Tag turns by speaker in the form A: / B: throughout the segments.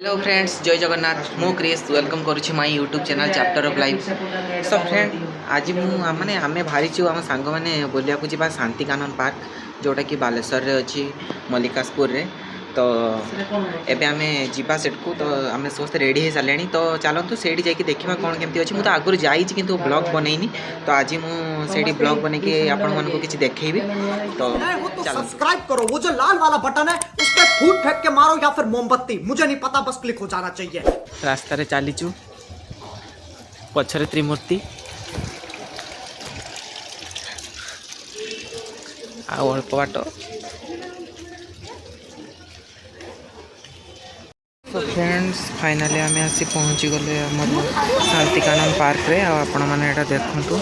A: Hello friends, जय जगन्नाथ। मु Kris welcome करुच्ची my YouTube channel chapter of life. So friend, आज माने आमे बाहरीचु आम सांग मैंने बुलिया जा शांति कानन पार्क जोटा कि बालेश्वर रे अच्छी मल्लिकासपुर रे। तो एबे आमे जीवा सेठू तो आमे समस्त रेडी हो सारे। तो चलतु से देखा कौन केमती अच्छी। मुझे आगुरी जाइए किंतु ब्लॉग बनईनी। तो आज मुझे ब्लॉग बन के आपण मानक किसी देखी। तो
B: तो सब्सक्राइब करो, वो जो लाल वाला बटन है उस पर फूट फेंक के मारो या फिर मोमबत्ती, मुझे नहीं पता, बस क्लिक हो जाना चाहिए।
A: रास्ता रे चलीचु पछरे त्रिमूर्ति आ अल्प बाट। तो फ्रेंड्स, फाइनाली आम आसी पहुँची गले शांति कानन पार्क रे। आपण मैंने देखु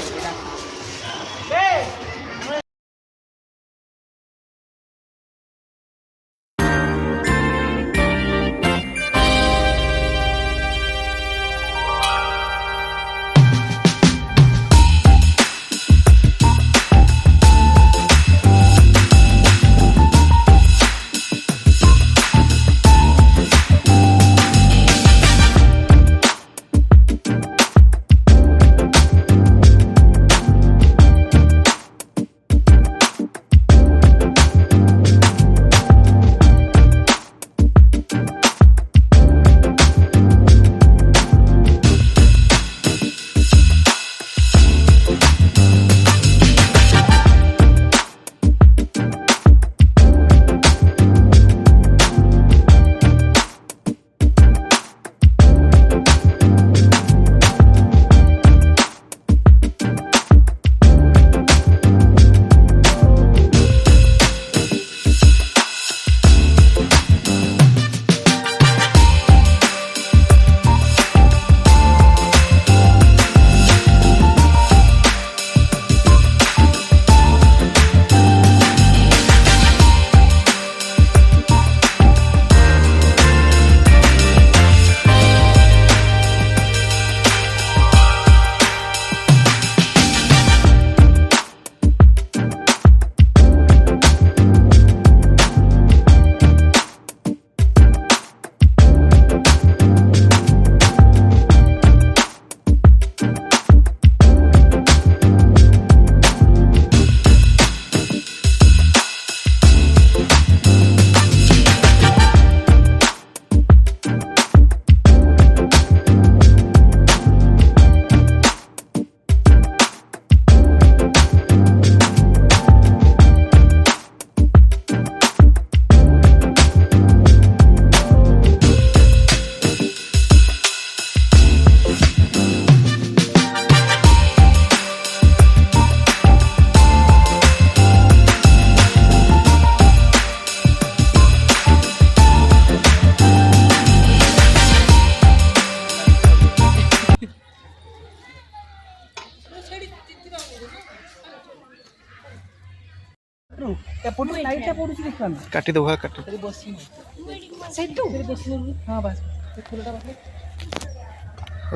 A: काटी दो काटी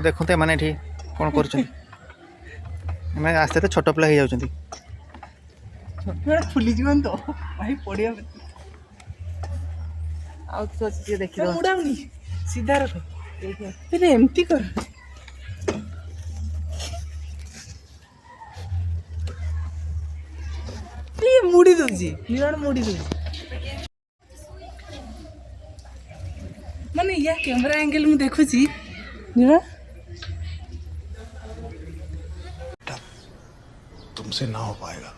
A: देखते मैंने ये कौन कर आस्ते छोट पिला हो जाती
C: फुली जीवन तो भाई पड़िया देख मुड़ाऊनी सीधा रख एमती कर मुड़ी दूसरी निरण मुड़ी दूसरी माने या कैमरा एंगल में देखु छी निरण
D: तुमसे ना हो पाएगा।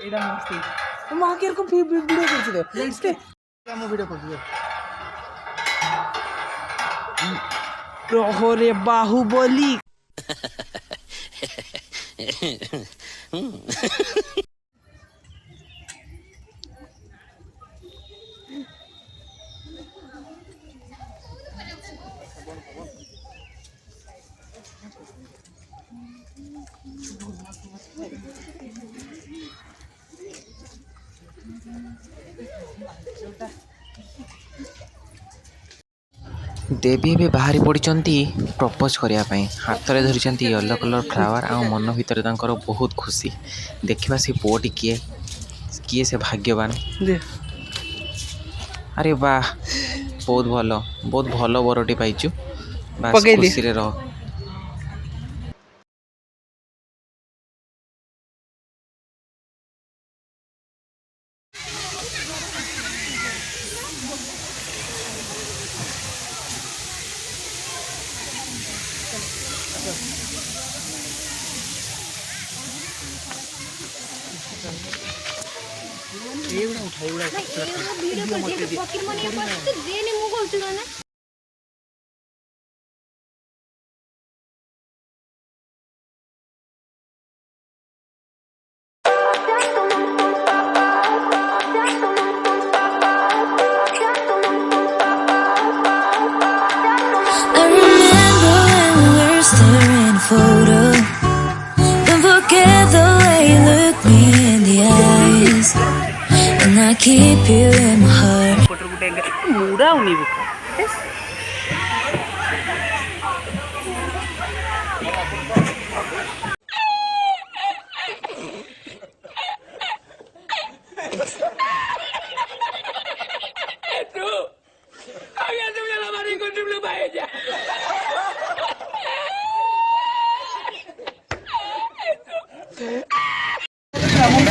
C: एडा मस्त मां के को वीडियो कर छी दे हम वीडियो कर छी रे बाहुबली
A: देवी भी बाहरी पड़ती प्रपोज करने हाथ में धरी येलो कलर फ्लावर आ मन भितर बहुत खुशी देखा से पुओटी किए किए से भाग्यवान।
C: दे
A: अरे वाह बहुत भल बरटी पाइचु बास
C: पकई दे।
A: खुशी रे रह।
E: I remember when we were staring a photo. Don't forget the way you look me in the eyes, and I keep you in my heart.
C: मुड़ा उनी बुका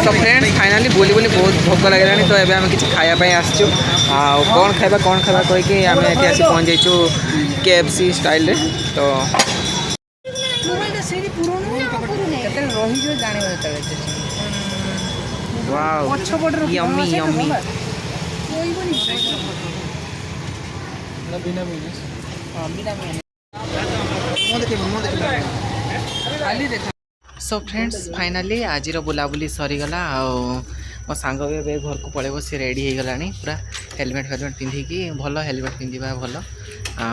A: तो फ्रेंड्स फाइनाली बोली बोली बहुत भोक लगे तो एबे आम कि खायापाई आसचु कौन खाइबा कहीकि आम ये आसी पहुँच जाइचु KFC स्टाइल रे। तो wow yummy yummy so friends finally आज बुलाबुली सरीगला मो सांग भी घर को पलैब सी रेडी हो गला पूरा हेलमेट पिंधिकी भल हेलमेट पिंधा भल आ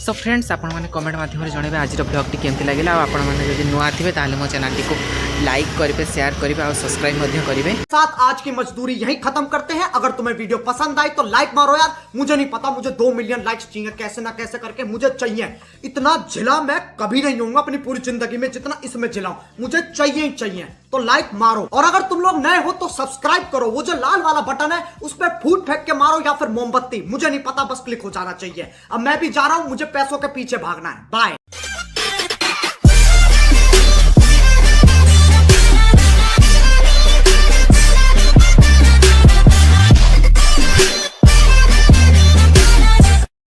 A: सो फ्रेंड्स आपण मैंने कमेंट माध्यम जनइबे आज ब्लॉग केमती लगे आपण मैंने जब नुआ थे ताले मो चैनल को लाइक करेंगे शेयर करेंगे और सब्सक्राइब करेंगे।
B: साथ आज की मजदूरी यहीं खत्म करते हैं। अगर तुम्हें वीडियो पसंद आई तो लाइक मारो यार। मुझे नहीं पता, मुझे 2 मिलियन लाइक्स चाहिए, कैसे ना कैसे करके मुझे चाहिए। इतना झिला मैं कभी नहीं होऊंगा अपनी पूरी जिंदगी में जितना इसमें झिलाऊं, मुझे चाहिए ही चाहिए। तो लाइक मारो और अगर तुम लोग नए हो तो सब्सक्राइब करो। वो जो लाल वाला बटन है उस पर फूट फेंक के मारो या फिर मोमबत्ती, मुझे नहीं पता, बस क्लिक हो जाना चाहिए। अब मैं भी जा रहा हूं, मुझे पैसों के पीछे भागना है। बाय।